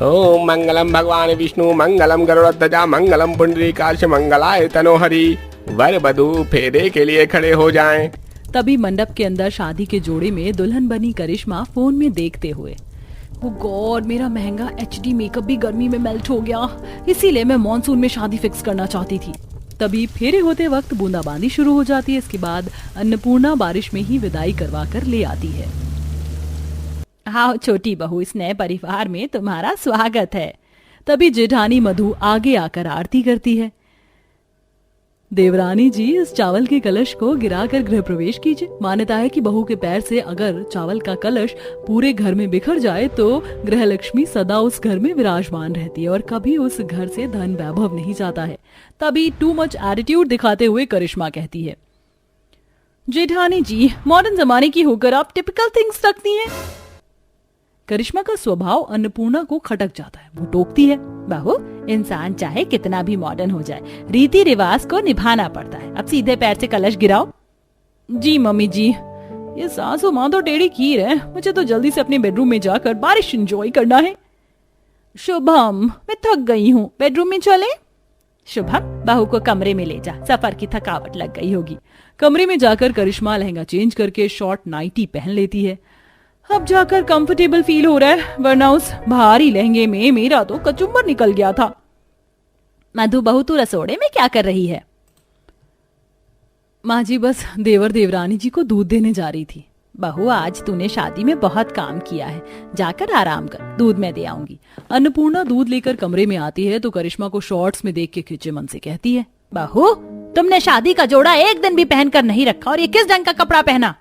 ओम मंगलम भगवान विष्णु मंगलम गरुड़ध्वजा मंगलम पुंडरीकाक्ष मंगलाय तनोहरि। वर वधू फेरे के लिए खड़े हो जाएं। तभी मंडप के अंदर शादी के जोड़े में दुल्हन बनी करिश्मा फोन में देखते हुए, ओ गॉड, मेरा महंगा HD मेकअप भी गर्मी में मेल्ट हो गया, इसीलिए मैं मॉनसून में शादी फिक्स करना चाहती थी। तभी फेरे होते वक्त बूंदाबांदी शुरू हो जाती है। इसके बाद अन्नपूर्णा बारिश में ही विदाई करवा कर ले आती है। हाँ छोटी बहू, इस नए परिवार में तुम्हारा स्वागत है। तभी जेठानी मधु आगे आकर आरती करती है। देवरानी जी, इस चावल के कलश को गिराकर गृह प्रवेश कीजिए। मान्यता है कि बहू के पैर से अगर चावल का कलश पूरे घर में बिखर जाए तो गृह लक्ष्मी सदा उस घर में विराजमान रहती है और कभी उस घर से धन वैभव नहीं जाता है। तभी टू मच एटीट्यूड दिखाते हुए करिश्मा कहती है, जेठानी जी, मॉडर्न जमाने की होकर आप टिपिकल थिंग्स रखती हैं। करिश्मा का स्वभाव अन्नपूर्णा को खटक जाता है। वो टोकती है, बहू, इंसान चाहे कितना भी मॉडर्न हो जाए, रीति रिवाज को निभाना पड़ता है। अब सीधे पैर से कलश गिराओ। जी मम्मी जी, ये सासू माँ तो टेढ़ी खीर है, मुझे तो जल्दी से अपने बेडरूम में जाकर बारिश एंजॉय करना है। शुभम, मैं थक गई हूँ, बेडरूम में चले। शुभम, बहू को कमरे में ले जा, सफर की थकावट लग गई होगी। कमरे में जाकर करिश्मा लहंगा चेंज करके शॉर्ट नाइटी पहन लेती है। अब जाकर कंफर्टेबल फील हो रहा है, वरना उस भारी लहंगे में मेरा तो कचुम्बर निकल गया था। मधु बहू, तू रसोड़े में क्या कर रही है? माँ जी, बस देवर देवरानी जी को दूध देने जा रही थी। बहू, आज तूने शादी में बहुत काम किया है, जाकर आराम कर, दूध मैं दे आऊंगी। अन्नपूर्णा दूध लेकर कमरे में आती है तो करिश्मा को शॉर्ट्स में देख के खिंचे मन से कहती है, बहू, तुमने शादी का जोड़ा एक दिन भी पहनकर नहीं रखा और ये किस ढंग का कपड़ा पहना?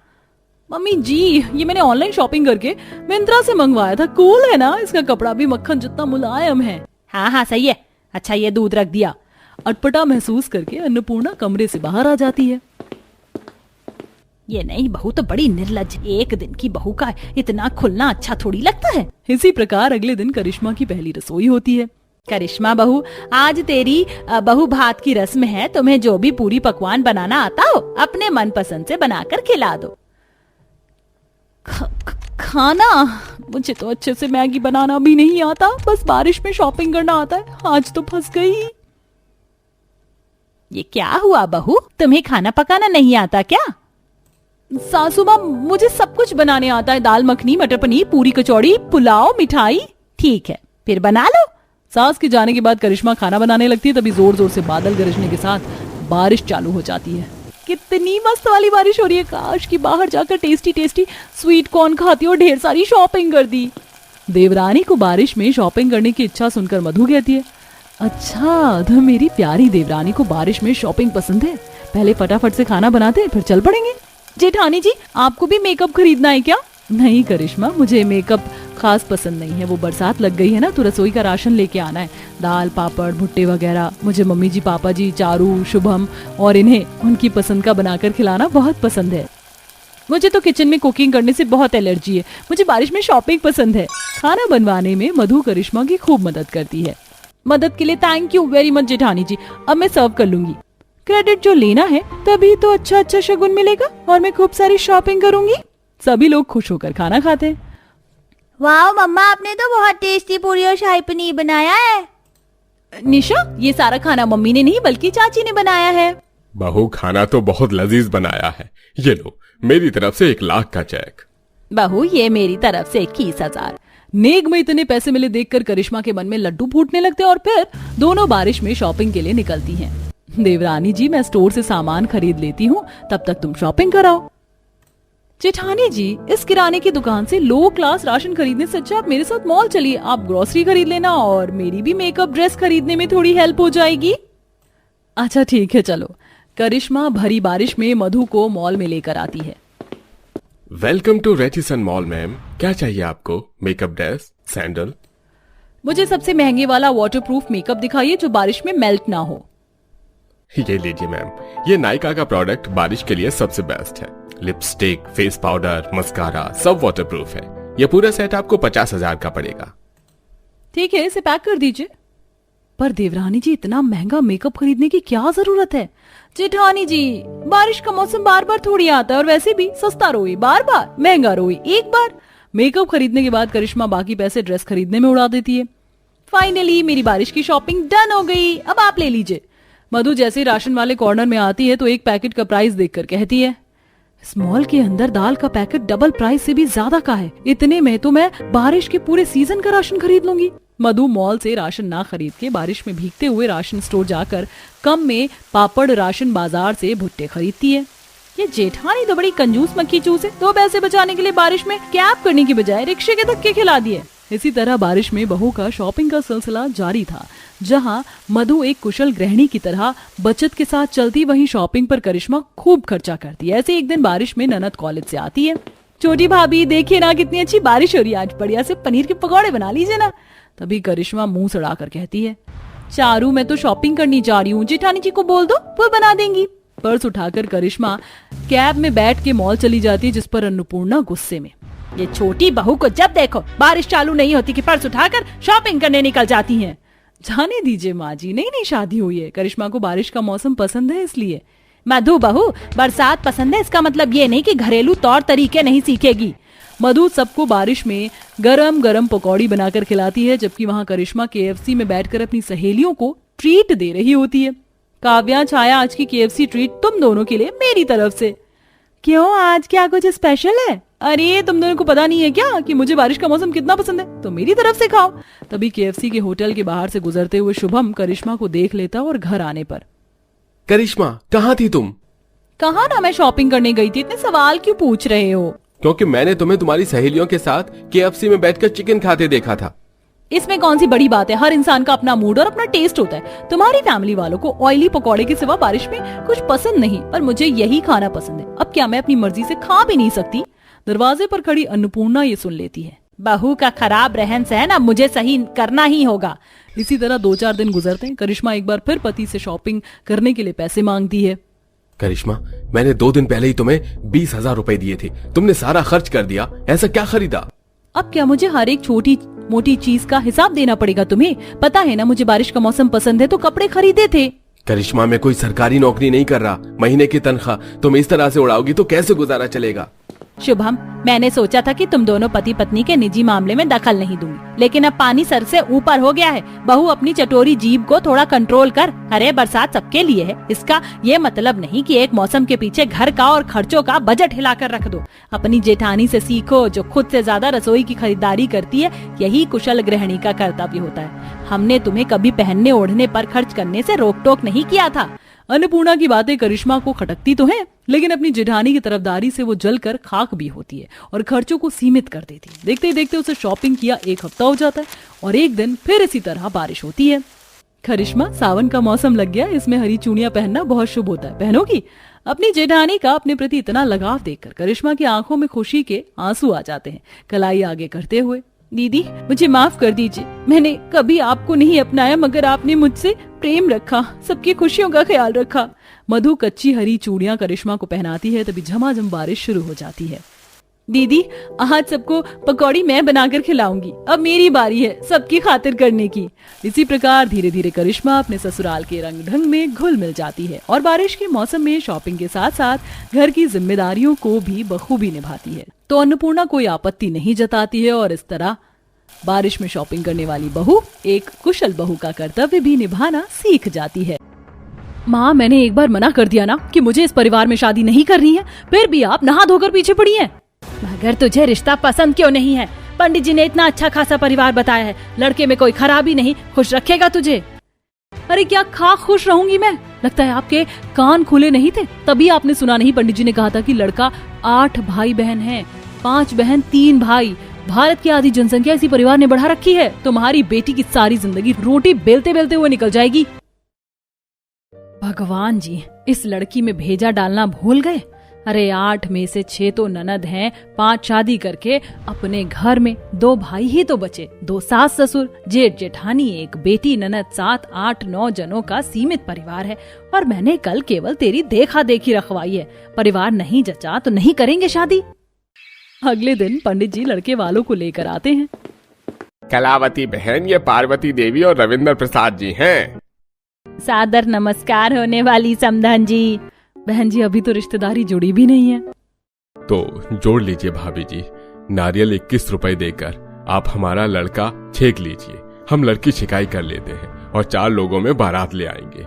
मम्मी जी, ये मैंने ऑनलाइन शॉपिंग करके मिंत्रा से मंगवाया था, कूल है ना, इसका कपड़ा भी मक्खन जितना मुलायम है। हाँ हाँ सही है, अच्छा ये दूध रख दिया। अटपटा महसूस करके अन्नपूर्णा कमरे से बाहर आ जाती है। ये नई बहू तो बड़ी निर्लज, एक दिन की बहू का इतना खुलना अच्छा थोड़ी लगता है। इसी प्रकार अगले दिन करिश्मा की पहली रसोई होती है। करिश्मा बहू, आज तेरी बहू भात की रस्म है, तुम्हें जो भी पूरी पकवान बनाना आता हो अपने मनपसंद से बनाकर खिला दो। खाना? मुझे तो अच्छे से मैगी बनाना भी नहीं आता, बस बारिश में शॉपिंग करना आता है। आज तो फंस गई। ये क्या हुआ बहू, तुम्हें खाना पकाना नहीं आता क्या? सासू माँ, मुझे सब कुछ बनाने आता है, दाल मखनी, मटर पनीर, पूरी कचौड़ी, पुलाव, मिठाई। ठीक है, फिर बना लो। सास के जाने के बाद करिश्मा खाना बनाने लगती है। तभी जोर जोर से बादल गरजने के साथ बारिश चालू हो जाती है। कितनी मस्त वाली बारिश हो रही है, काश कि बाहर जाकर टेस्टी टेस्टी स्वीट कॉर्न खाती और ढेर सारी शॉपिंग कर दी। देवरानी को बारिश में शॉपिंग करने की इच्छा सुनकर मधु कहती है, अच्छा तो मेरी प्यारी देवरानी को बारिश में शॉपिंग पसंद है, पहले फटाफट से खाना बनाते फिर चल पड़ेंगे। जेठानी जी, आपको भी मेकअप खरीदना है क्या? नहीं करिश्मा, मुझे मेकअप खास पसंद नहीं है, वो बरसात लग गई है ना, तो रसोई का राशन लेके आना है, दाल पापड़ भुट्टे वगैरह। मुझे मम्मी जी, पापा जी, चारू, शुभम और इन्हें उनकी पसंद का बनाकर खिलाना बहुत पसंद है। मुझे तो किचन में कुकिंग करने से बहुत एलर्जी है, मुझे बारिश में शॉपिंग पसंद है। खाना बनवाने में मधु करिश्मा की खूब मदद करती है। मदद के लिए थैंक यू वेरी मच जेठानी जी, अब मैं सर्व कर लूंगी। क्रेडिट जो लेना है तभी तो अच्छा अच्छा शगुन मिलेगा और मैं खूब सारी शॉपिंग करूंगी। सभी लोग खुश होकर खाना खाते हैं। वाह मम्मा, आपने तो बहुत टेस्टी पूरी और शाही पनीर बनाया है। निशा, ये सारा खाना मम्मी ने नहीं बल्कि चाची ने बनाया है। बहू, खाना तो बहुत लजीज बनाया है, ये लो मेरी तरफ से 1 लाख का चेक। बहू, ये मेरी तरफ से 21,000। नेक में इतने पैसे मिले देखकर करिश्मा के मन में लड्डू फूटने लगते और फिर दोनों बारिश में शॉपिंग के लिए निकलती हैं। देवरानी जी, मैं स्टोर से सामान खरीद लेती हूँ, तब तक तुम शॉपिंग कराओ। जेठानी जी, इस किराने की दुकान से लो क्लास राशन खरीदने से अच्छा आप मेरे साथ मॉल चलिए, आप ग्रोसरी खरीद लेना और मेरी भी मेकअप ड्रेस खरीदने में थोड़ी हेल्प हो जाएगी। अच्छा ठीक है, चलो। करिश्मा भरी बारिश में मधु को मॉल में लेकर आती है। वेलकम टू रेटिसन मॉल मैम, क्या चाहिए आपको? Makeup dress, sandal? मुझे सबसे महंगे वाला वाटरप्रूफ मेकअप दिखाइए जो बारिश में मेल्ट ना हो। ये लीजिए मैम, ये नायका का प्रोडक्ट बारिश के लिए सबसे बेस्ट है। लिपस्टिक, फेस पाउडर, मस्कारा सब वाटरप्रूफ है। ये पूरा सेट आपको 50,000 का पड़ेगा। ठीक है, इसे पैक कर दीजिए। पर देवरानी जी, इतना महंगा मेकअप खरीदने की क्या जरूरत है? जेठानी जी, बारिश का मौसम बार बार थोड़ी आता है और वैसे भी सस्ता रोए बार बार, महंगा रोए एक बार। मेकअप खरीदने के बाद करिश्मा बाकी पैसे ड्रेस खरीदने में उड़ा देती है। फाइनली मेरी बारिश की शॉपिंग डन हो गई, अब आप ले लीजिए। मधु जैसे राशन वाले कॉर्नर में आती है तो एक पैकेट का प्राइस देखकर कहती है, इस मॉल के अंदर दाल का पैकेट डबल प्राइस से भी ज्यादा का है, इतने में तो मैं बारिश के पूरे सीजन का राशन खरीद लूंगी। मधु मॉल से राशन ना खरीद के बारिश में भीगते हुए राशन स्टोर जाकर कम में पापड़ राशन बाजार से भुट्टे खरीदती है। ये जेठानी तो बड़ी कंजूस मक्खी चूस है, 2 पैसे बचाने के लिए बारिश में कैब करने की बजाय रिक्शे के धक्के खिला दिए। इसी तरह बारिश में बहू का शॉपिंग का सिलसिला जारी था। जहां मधु एक कुशल गृहिणी की तरह बचत के साथ चलती, वहीं शॉपिंग पर करिश्मा खूब खर्चा करती है। ऐसे एक दिन बारिश में ननद कॉलेज से आती है। छोटी भाभी देखिए ना कितनी अच्छी बारिश हो रही है, आज बढ़िया से पनीर के पकौड़े बना लीजिए ना। तभी करिश्मा मुंह सड़ाकर कहती है, चारू मैं तो शॉपिंग करनी जा रही हूँ, जेठानी जी को बोल दो वो बना देंगी। पर्स उठाकर करिश्मा कैब में बैठ के मॉल चली जाती है, जिस पर अन्नपूर्णा गुस्से में, ये छोटी बहू को जब देखो बारिश चालू नहीं होती कि पर्स उठाकर शॉपिंग करने निकल जाती हैं। जाने दीजिए माँ जी, नई शादी हुई है, करिश्मा को बारिश का मौसम पसंद है इसलिए। मधु बहू बरसात पसंद है इसका मतलब ये नहीं कि घरेलू तौर तरीके नहीं सीखेगी। मधु सबको बारिश में गरम गरम पकौड़ी बनाकर खिलाती है, जबकि वहाँ करिश्मा KFC में बैठकर अपनी सहेलियों को ट्रीट दे रही होती है। काव्या छाया, आज की KFC ट्रीट तुम दोनों के लिए मेरी तरफ से। क्यों, आज क्या कुछ स्पेशल है? अरे तुम दोनों को पता नहीं है क्या कि मुझे बारिश का मौसम कितना पसंद है, तो मेरी तरफ से खाओ। तभी KFC के होटल के बाहर से गुजरते हुए शुभम करिश्मा को देख लेता और घर आने पर, करिश्मा कहाँ थी तुम? कहा ना मैं शॉपिंग करने गई थी, इतने सवाल क्यों पूछ रहे हो? क्योंकि मैंने तुम्हें तुम्हारी सहेलियों के साथ KFC में बैठकर चिकन खाते देखा था। इसमें कौन सी बड़ी बात है, हर इंसान का अपना मूड और अपना टेस्ट होता है। तुम्हारी फैमिली वालों को ऑयली पकौड़े के सिवा बारिश में कुछ पसंद नहीं, पर मुझे यही खाना पसंद है। अब क्या मैं अपनी मर्जी से खा भी नहीं सकती? दरवाजे पर खड़ी अन्नपूर्णा ये सुन लेती है। बहू का खराब रहन सहन अब मुझे सही करना ही होगा। इसी तरह 2-4 दिन गुजरते हैं। करिश्मा एक बार फिर पति से शॉपिंग करने के लिए पैसे मांगती है। करिश्मा, मैंने 2 दिन पहले ही तुम्हें 20,000 रुपए दिए थे, तुमने सारा खर्च कर दिया, ऐसा क्या खरीदा? अब क्या मुझे हर एक छोटी मोटी चीज का हिसाब देना पड़ेगा तुम्हें? पता है ना मुझे बारिश का मौसम पसंद है तो कपड़े खरीदे थे। करिश्मा, मैं कोई सरकारी नौकरी नहीं कर रहा, महीने की तनख्वाह तुम इस तरह से उड़ाओगी तो कैसे गुजारा चलेगा? शुभम, मैंने सोचा था कि तुम दोनों पति पत्नी के निजी मामले में दखल नहीं दूंगी, लेकिन अब पानी सर से ऊपर हो गया है। बहू अपनी चटोरी जीभ को थोड़ा कंट्रोल कर। अरे बरसात सबके लिए है, इसका ये मतलब नहीं कि एक मौसम के पीछे घर का और खर्चों का बजट हिलाकर रख दो। अपनी जेठानी से सीखो जो खुद से ज्यादा रसोई की खरीदारी करती है, यही कुशल गृहिणी का कर्तव्य होता है। हमने तुम्हें कभी पहनने ओढ़ने पर खर्च करने से रोक टोक नहीं किया था। अन्नपूर्णा की बातें करिश्मा को खटकती तो हैं, लेकिन अपनी जेठानी की तरफदारी से वो जलकर खाक भी होती है और खर्चों को सीमित कर देती है। देखते ही देखते उसे शॉपिंग किया 1 हफ्ता हो जाता है और एक दिन फिर इसी तरह बारिश होती है। करिश्मा, सावन का मौसम लग गया, इसमें हरी चूड़ियां पहनना बहुत शुभ होता है, पहनोगी? अपनी जेठानी का अपने प्रति इतना लगाव देखकर करिश्मा की आंखों में खुशी के आंसू आ जाते हैं। कलाई आगे करते हुए, दीदी मुझे माफ कर दीजिए, मैंने कभी आपको नहीं अपनाया, मगर आपने मुझसे प्रेम रखा, सबकी खुशियों का ख्याल रखा। मधु कच्ची हरी चूड़ियां करिश्मा को पहनाती है, तभी झमाझम बारिश शुरू हो जाती है। दीदी आज सबको पकौड़ी मैं बनाकर खिलाऊंगी, अब मेरी बारी है सबकी खातिर करने की। इसी प्रकार धीरे धीरे करिश्मा अपने ससुराल के रंग ढंग में घुल मिल जाती है और बारिश के मौसम में शॉपिंग के साथ साथ घर की जिम्मेदारियों को भी बखूबी निभाती है। तो अन्नपूर्णा कोई आपत्ति नहीं जताती है और इस तरह बारिश में शॉपिंग करने वाली बहू एक कुशल बहू का कर्तव्य भी निभाना सीख जाती है। माँ, मैंने एक बार मना कर दिया ना कि मुझे इस परिवार में शादी नहीं करनी है, फिर भी आप नहा धोकर पीछे पड़ी हैं। मगर तुझे रिश्ता पसंद क्यों नहीं है? पंडित जी ने इतना अच्छा खासा परिवार बताया है, लड़के में कोई खराबी नहीं, खुश रखेगा तुझे। अरे क्या खा खुश रहूंगी मैं? लगता है आपके कान खुले नहीं थे, तभी आपने सुना नहीं। पंडित जी ने कहा था कि लड़का 8 भाई बहन है, 5 बहन 3 भाई। भारत की आधी जनसंख्या इसी परिवार ने बढ़ा रखी है। तुम्हारी बेटी की सारी जिंदगी रोटी बेलते बेलते हुए निकल जाएगी। भगवान जी, इस लड़की में भेजा डालना भूल गए। अरे 8 में से 6 तो ननद हैं, 5 शादी करके अपने घर में 2 भाई ही तो बचे, 2 सास ससुर, जेठ जेठानी, 1 बेटी ननद, 7, 8, 9 जनों का सीमित परिवार है। और मैंने कल केवल तेरी देखा देखी रखवाई है। परिवार नहीं जचा तो नहीं करेंगे शादी। अगले दिन पंडित जी लड़के वालों को लेकर आते हैं। कलावती बहन, ये पार्वती देवी और रविंद्र प्रसाद जी हैं। सादर नमस्कार होने वाली समधन जी। बहन जी, अभी तो रिश्तेदारी जुड़ी भी नहीं है। तो जोड़ लीजिए भाभी जी, नारियल 21 रुपए देकर आप हमारा लड़का छेक लीजिए। हम लड़की शिकाई कर लेते हैं और 4 लोगों में बारात ले आएंगे।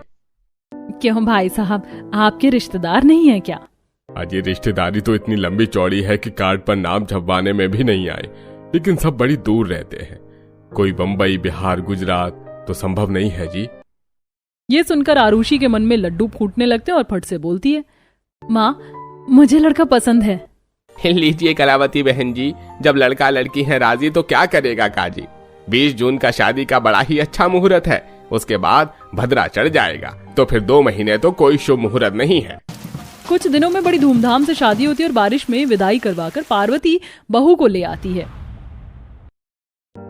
क्यों भाई साहब, आपके रिश्तेदार नहीं है क्या? आज ये रिश्तेदारी तो इतनी लंबी चौड़ी है कि कार्ड पर नाम छपवाने में भी नहीं आए, लेकिन सब बड़ी दूर रहते हैं। कोई बंबई, बिहार, गुजरात तो संभव नहीं है जी। ये सुनकर आरुषि के मन में लड्डू फूटने लगते हैं और फट से बोलती है, माँ मुझे लड़का पसंद है। लीजिए कलावती बहन जी, जब लड़का लड़की है राजी तो क्या करेगा काजी। 20 जून का शादी का बड़ा ही अच्छा मुहूर्त है, उसके बाद भद्रा चढ़ जाएगा तो फिर 2 महीने तो कोई शुभ मुहूर्त नहीं है। कुछ दिनों में बड़ी धूमधाम से शादी होती है और बारिश में विदाई करवाकर पार्वती बहू को ले आती है।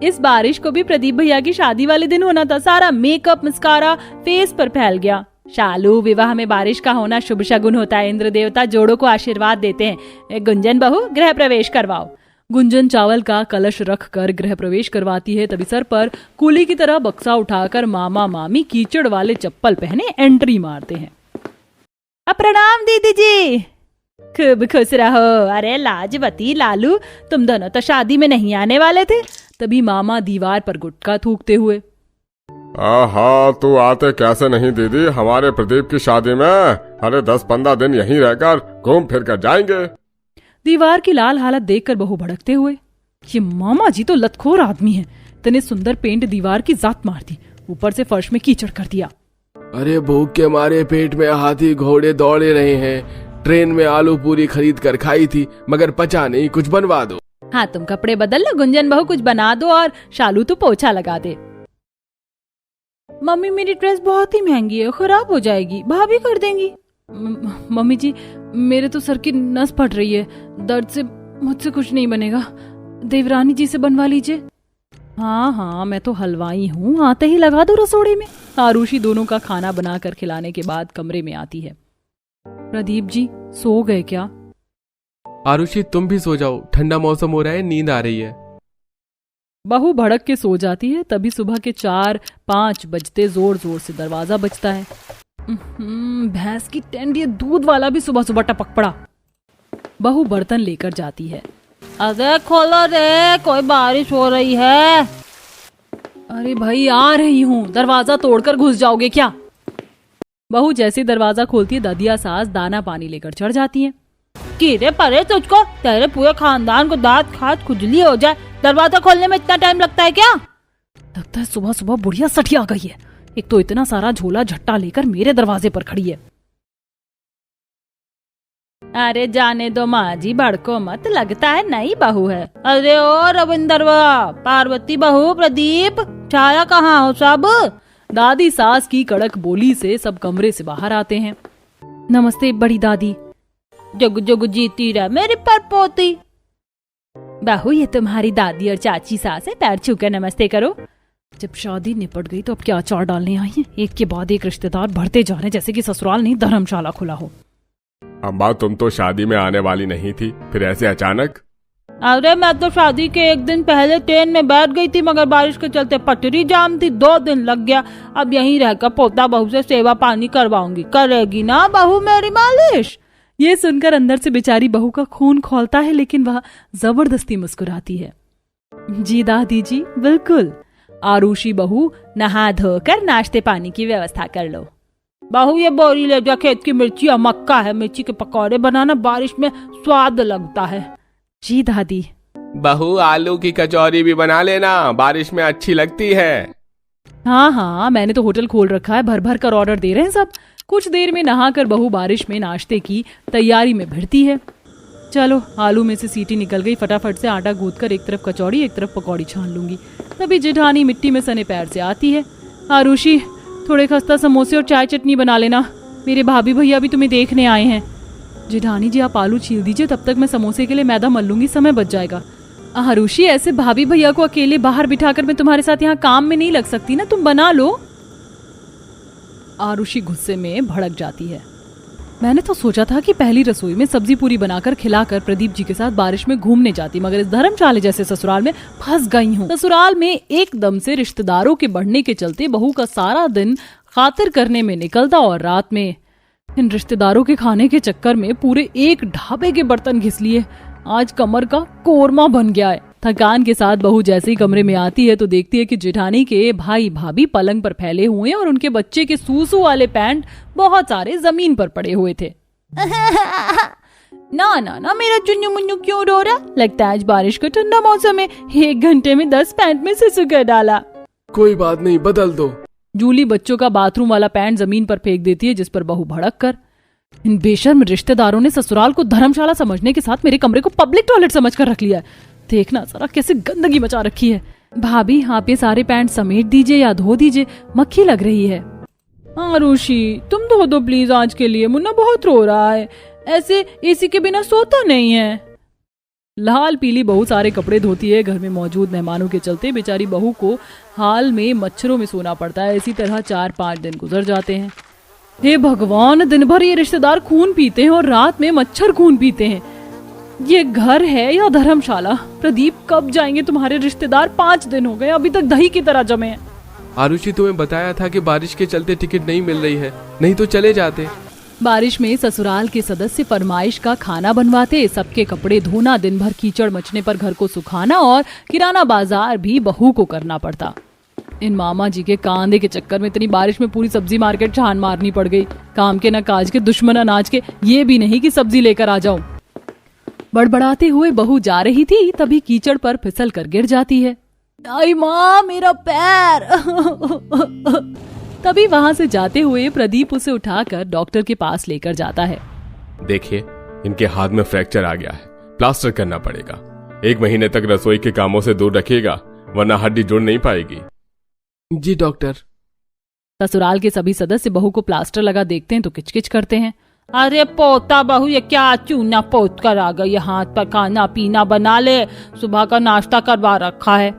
इस बारिश को भी प्रदीप भैया की शादी वाले दिन होना था। सारा मेकअप, मस्कारा फेस पर फैल गया। शालू, विवाह में बारिश का होना शुभ शगुन होता है। इंद्र देवता जोड़ों को आशीर्वाद देते हैं। गुंजन बहू गृह प्रवेश करवाओ। गुंजन चावल का कलश रख कर गृह प्रवेश करवाती है। तभी सर पर कूली की तरह बक्सा उठाकर मामा मामी कीचड़ वाले चप्पल पहने एंट्री मारते हैं। प्रणाम दीदी जी। खूब खुश रहो। अरे लाजवती, लालू, तुम दोनों तो शादी में नहीं आने वाले थे। तभी मामा दीवार पर गुटखा थूकते हुए, आहा, तू आते कैसे नहीं दीदी हमारे प्रदीप की शादी में। अरे 10-15 दिन यहीं रहकर घूम फिर कर जाएंगे। दीवार की लाल हालत देखकर बहू भड़कते हुए, ये मामा जी तो लतखोर आदमी है। इतने सुंदर पेंट दीवार की जात मार दी, ऊपर से फर्श में कीचड़ कर दिया। अरे भूख के मारे पेट में हाथी घोड़े दौड़े रहे हैं। ट्रेन में आलू पूरी खरीद कर खाई थी मगर पचा नहीं, कुछ बनवा दो। हाँ, तुम कपड़े बदल लो, गुंजन बहू कुछ बना दो और शालू तो पोछा लगा दे। मम्मी मेरी ड्रेस बहुत ही महंगी है, खराब हो जाएगी, भाभी कर देंगी। मम्मी जी मेरे तो सर की नस फट रही है, दर्द से मुझसे कुछ नहीं बनेगा, देवरानी जी से बनवा लीजिए। हाँ, मैं तो हलवाई हूँ, आते ही लगा दो रसोड़े में। आरुषि दोनों का खाना बनाकर खिलाने के बाद कमरे में आती है। प्रदीप जी सो गए क्या? आरुषि तुम भी सो जाओ, ठंडा मौसम हो रहा है, नींद आ रही है। बहू भड़क के सो जाती है। तभी सुबह के 4-5 बजते जोर जोर से दरवाजा बजता है। भैंस की टेंड, ये दूध वाला भी सुबह सुबह टपक पड़ा। बहू बर्तन लेकर जाती है। अरे खोलो रे, कोई बारिश हो रही है। अरे भाई आ रही हूँ, दरवाजा तोड़कर घुस जाओगे क्या? बहू जैसे दरवाजा खोलती है, ददिया सास दाना पानी लेकर चढ़ जाती है। कीड़े परे तुझको, तेरे पूरे खानदान को दांत खाद खुजली हो जाए, दरवाजा खोलने में इतना टाइम लगता है क्या? लगता है सुबह सुबह बुढ़िया सठिया गई है। एक तो इतना सारा झोला झट्टा लेकर मेरे दरवाजे पर खड़ी है। अरे जाने दो माँ जी, भड़को मत, लगता है नई बहू है। अरे ओ रविंदरवा, पार्वती बहू, प्रदीप, छाया कहाँ हो सब? दादी सास की कड़क बोली से सब कमरे से बाहर आते हैं। नमस्ते बड़ी दादी। जुग जुग जीती रह मेरी परपोती। बहू ये तुम्हारी दादी और चाची सास है, पैर छूकर नमस्ते करो। जब शादी निपट गई तो अब क्या अचार डालने आई है? एक के बाद एक रिश्तेदार बढ़ते जा रहे जैसे कि ससुराल नहीं धर्मशाला खुला हो। अम्मा तुम तो शादी में आने वाली नहीं थी, फिर ऐसे अचानक? अरे मैं तो शादी के एक दिन पहले ट्रेन में बैठ गई थी, मगर बारिश के चलते पटरी जाम थी, 2 दिन लग गया। अब यहीं रहकर पोता बहू से सेवा पानी करवाऊंगी। करेगी ना बहू मेरी मालिश? ये सुनकर अंदर से बेचारी बहू का खून खौलता है, लेकिन वह जबरदस्ती मुस्कुराती है। जी दादी जी बिल्कुल। आरुषि बहू नहा धोकर नाश्ते पानी की व्यवस्था कर लो। बहू ये बोरी ले जा, खेत की मिर्ची और मक्का है, मिर्ची के पकौड़े बनाना, बारिश में स्वाद लगता है। जी दादी। बहू आलू की कचौरी भी बना लेना, बारिश में अच्छी लगती है। हाँ, मैंने तो होटल खोल रखा है, भर भर कर ऑर्डर दे रहे हैं सब। कुछ देर में नहाकर बहू बारिश में नाश्ते की तैयारी में भिड़ती है। चलो, आलू में से सीटी निकल गई, फटाफट से आटा गूंथकर एक तरफ कचौड़ी एक तरफ पकौड़ी छान लूंगी। तभी जेठानी मिट्टी में सने पैर से आती है। आरुषि थोड़े खस्ता समोसे और चाय चटनी बना लेना, मेरे भाभी भैया भी तुम्हें देखने आए हैं। जेठानी जी आप आलू छील दीजिए, तब तक मैं समोसे के लिए मैदा मल लूंगी, समय बच जाएगा। आरुषि ऐसे भाभी भैया को अकेले बाहर बिठाकर मैं तुम्हारे साथ यहाँ काम में नहीं लग सकती ना, तुम बना लो। आरुषि गुस्से में भड़क जाती है। मैंने तो सोचा था कि पहली रसोई में सब्जी पूरी बनाकर खिलाकर प्रदीप जी के साथ बारिश में घूमने जाती, मगर इस धर्मशाला जैसे ससुराल में फंस गई हूँ। ससुराल में एकदम से रिश्तेदारों के बढ़ने के चलते बहू का सारा दिन खातिर करने में निकलता और रात में इन रिश्तेदारों के खाने के चक्कर में पूरे एक ढाबे के बर्तन घिस लिए। आज कमर का कोरमा बन गया है। थकान के साथ बहू जैसे ही कमरे में आती है तो देखती है कि जेठानी के भाई भाभी पलंग पर फैले हुए हैं और उनके बच्चे के सूसू वाले पैंट बहुत सारे जमीन पर पड़े हुए थे। ना ना ना, मेरा चुन्नू मुन्नू क्यों रो रहा? लगता है आज बारिश का ठंडा मौसम है, 1 घंटे में 10 पैंट में सुसु कर डाला। कोई बात नहीं, बदल दो। जूली बच्चों का बाथरूम वाला पैंट जमीन पर फेंक देती है, जिस पर बहू भड़क कर, इन बेशर्म रिश्तेदारों ने ससुराल को धर्मशाला समझने के साथ मेरे कमरे को पब्लिक टॉयलेट समझ कर रख लिया है। देखना जरा कैसे गंदगी मचा रखी है। भाभी, आप ये सारे पैंट समेट दीजिए या धो दीजिए, मक्खी लग रही है। आरुषि, तुम धो दो प्लीज आज के लिए, मुन्ना बहुत रो रहा है, ऐसे एसी के बिना सोता नहीं है। लाल पीली बहू सारे कपड़े धोती है। घर में मौजूद मेहमानों के चलते बेचारी बहू को हाल में मच्छरों में सोना पड़ता है। इसी तरह 4-5 दिन गुजर जाते हैं। हे भगवान, दिन भर ये रिश्तेदार खून पीते हैं और रात में मच्छर खून पीते हैं। ये घर है या धर्मशाला? प्रदीप, कब जाएंगे तुम्हारे रिश्तेदार? 5 दिन हो गए, अभी तक दही की तरह जमे हैं। आरुषि, तुम्हें बताया था कि बारिश के चलते टिकट नहीं मिल रही है, नहीं तो चले जाते। बारिश में ससुराल के सदस्य फरमाइश का खाना बनवाते, सबके कपड़े धोना, दिन भर कीचड़ मचने पर घर को सुखाना और किराना बाजार भी बहू को करना पड़ता। इन मामा जी के कांधे के चक्कर में इतनी बारिश में पूरी सब्जी मार्केट छान मारनी पड़ गई। काम के न काज के, दुश्मन अनाज के, ये भी नहीं कि सब्जी लेकर आ जाऊं। बड़बड़ाते हुए बहू जा रही थी, तभी कीचड़ पर फिसल कर गिर जाती है। आई माँ, मेरा पैर। तभी वहां से जाते हुए प्रदीप उसे उठाकर डॉक्टर के पास लेकर जाता है। देखिए, इनके हाथ में फ्रैक्चर आ गया है, प्लास्टर करना पड़ेगा। 1 महीने तक रसोई के कामों से दूर रखिएगा, वरना हड्डी जुड़ नहीं पाएगी। जी डॉक्टर। ससुराल के सभी सदस्य बहू को प्लास्टर लगा देखते हैं तो किचकिच करते हैं। अरे पोता बहू, ये क्या चूना पोत कर आ गई? हाथ पर खाना पीना बना ले, सुबह का नाश्ता करवा रखा है।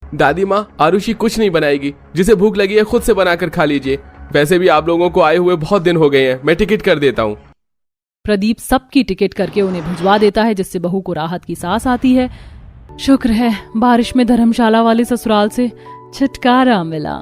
दादी माँ, आरुषि कुछ नहीं बनाएगी, जिसे भूख लगी है खुद से बनाकर खा लीजिए। वैसे भी आप लोगों को आए हुए बहुत दिन हो गए हैं, मैं टिकट कर देता हूँ। प्रदीप सबकी टिकट करके उन्हें भिजवा देता है, जिससे बहू को राहत की सांस आती है। शुक्र है बारिश में धर्मशाला वाले ससुराल से छुटकारा मिला।